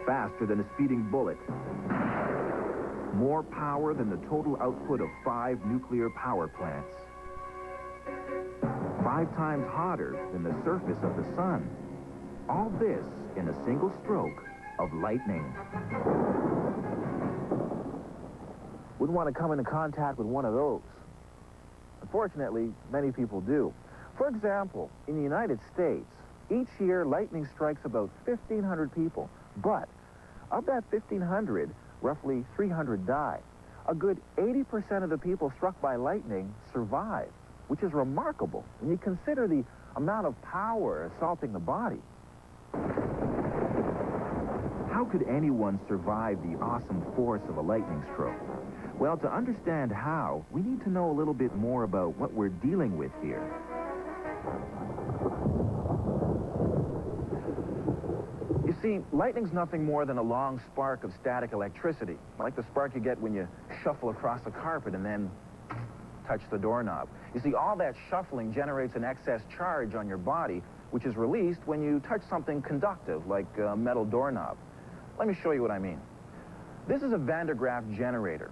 Faster than a speeding bullet. More power than the total output of 5 nuclear power plants. 5 times hotter than the surface of the sun. All this in a single stroke of lightning. Wouldn't want to come into contact with one of those. Unfortunately, many people do. For example, in the United States, each year lightning strikes about 1,500 people. But of that 1,500, roughly 300 die. A good 80% of the people struck by lightning survive, which is remarkable when you consider the amount of power assaulting the body. How could anyone survive the awesome force of a lightning stroke? Well, to understand how, we need to know a little bit more about what we're dealing with here. You see, lightning's nothing more than a long spark of static electricity, like the spark you get when you shuffle across a carpet and then touch the doorknob. You see, all that shuffling generates an excess charge on your body, which is released when you touch something conductive, like a metal doorknob. Let me show you what I mean. This is a Van der Graaf generator.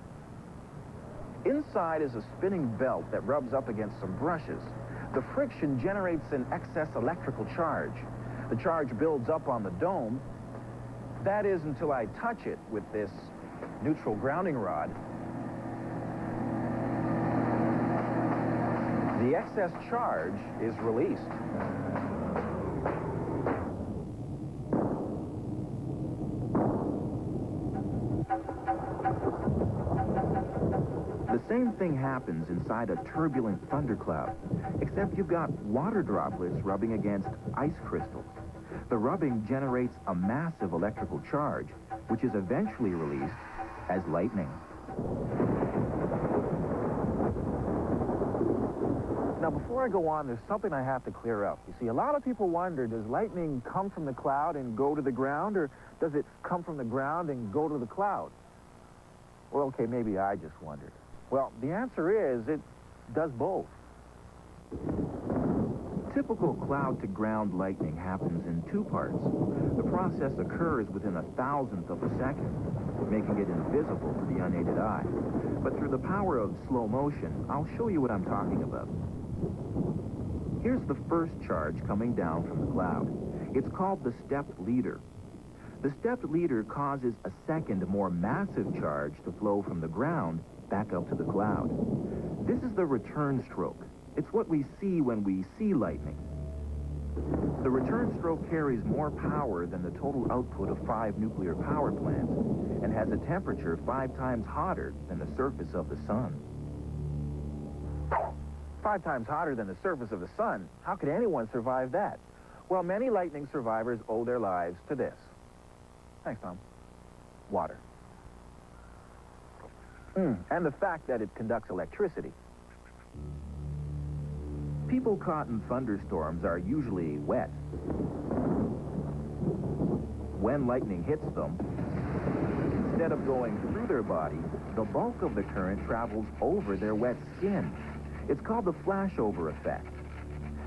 Inside is a spinning belt that rubs up against some brushes. The friction generates an excess electrical charge. The charge builds up on the dome. That is until I touch it with this neutral grounding rod. The excess charge is released. The same thing happens inside a turbulent thundercloud, except you've got water droplets rubbing against ice crystals. The rubbing generates a massive electrical charge, which is eventually released as lightning. Now, before I go on, there's something I have to clear up. You see, a lot of people wonder, does lightning come from the cloud and go to the ground, or does it come from the ground and go to the cloud? Well, okay, maybe I just wondered. Well, the answer is it does both. Typical cloud-to-ground lightning happens in 2 parts. The process occurs within 1,000th of a second, making it invisible to the unaided eye. But through the power of slow motion, I'll show you what I'm talking about. Here's the first charge coming down from the cloud. It's called the stepped leader. The stepped leader causes a second, more massive charge to flow from the ground back up to the cloud. This is the return stroke. It's what we see when we see lightning. The return stroke carries more power than the total output of 5 nuclear power plants and has a temperature 5 times hotter than the surface of the sun. 5 times hotter than the surface of the sun? How could anyone survive that? Well, many lightning survivors owe their lives to this. Thanks, Tom. Water. And the fact that it conducts electricity. People caught in thunderstorms are usually wet. When lightning hits them, instead of going through their body, the bulk of the current travels over their wet skin. It's called the flashover effect.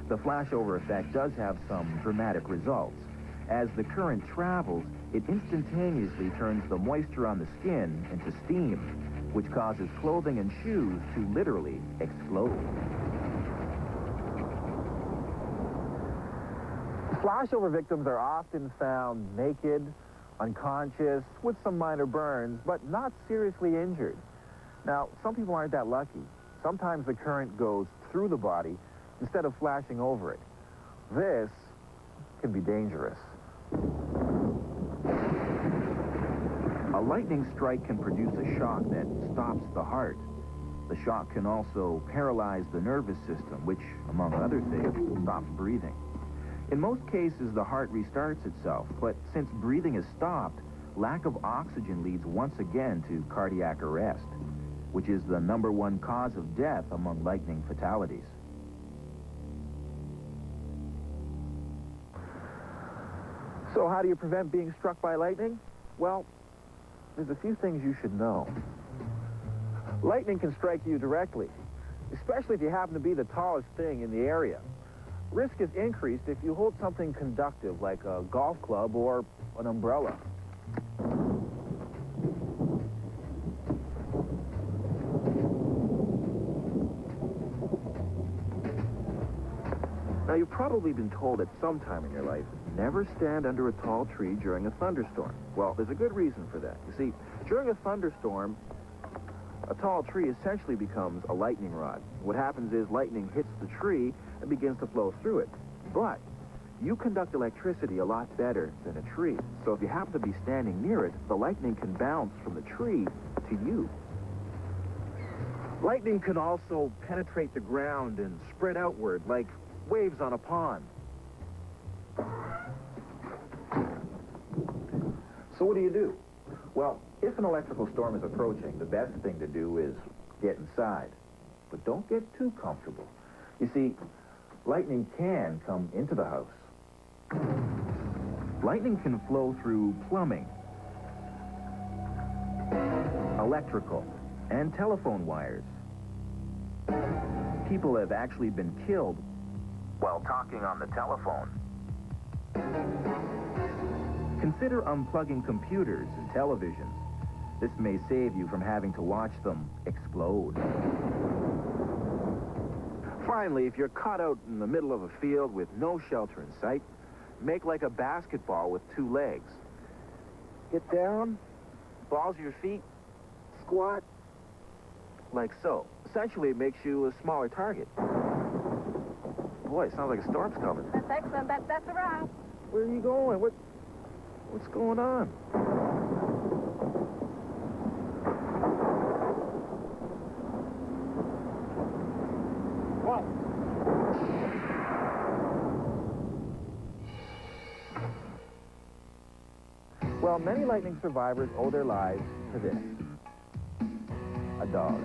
The flashover effect does have some dramatic results. As the current travels, it instantaneously turns the moisture on the skin into steam, which causes clothing and shoes to literally explode. Flashover victims are often found naked, unconscious, with some minor burns, but not seriously injured. Now, some people aren't that lucky. Sometimes the current goes through the body instead of flashing over it. This can be dangerous. A lightning strike can produce a shock that stops the heart. The shock can also paralyze the nervous system, which, among other things, stops breathing. In most cases, the heart restarts itself, but since breathing is stopped, lack of oxygen leads once again to cardiac arrest, which is the #1 cause of death among lightning fatalities. So how do you prevent being struck by lightning? Well, there's a few things you should know. Lightning can strike you directly, especially if you happen to be the tallest thing in the area. Risk is increased if you hold something conductive like a golf club or an umbrella. Now, you've probably been told at some time in your life, never stand under a tall tree during a thunderstorm. Well, there's a good reason for that. You see, during a thunderstorm, a tall tree essentially becomes a lightning rod. What happens is lightning hits the tree and begins to flow through it. But you conduct electricity a lot better than a tree. So if you happen to be standing near it, the lightning can bounce from the tree to you. Lightning can also penetrate the ground and spread outward like waves on a pond. So what do you do? Well, if an electrical storm is approaching, the best thing to do is get inside. But don't get too comfortable. You see, lightning can come into the house. Lightning can flow through plumbing, electrical, and telephone wires. People have actually been killed while talking on the telephone. Consider unplugging computers and televisions. This may save you from having to watch them explode. Finally, if you're caught out in the middle of a field with no shelter in sight, make like a basketball with two legs. Get down, balls of your feet, squat, like so. Essentially, it makes you a smaller target. Boy, it sounds like a storm's coming. That's excellent. That's a wrap. Where are you going? What's going on? What? Well, many lightning survivors owe their lives to this. A dog.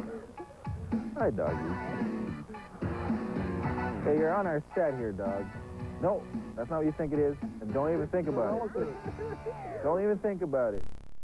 Hi, doggy. Hey, you're on our set here, dog. No, that's not what you think it is. And don't even think about it. Don't even think about it.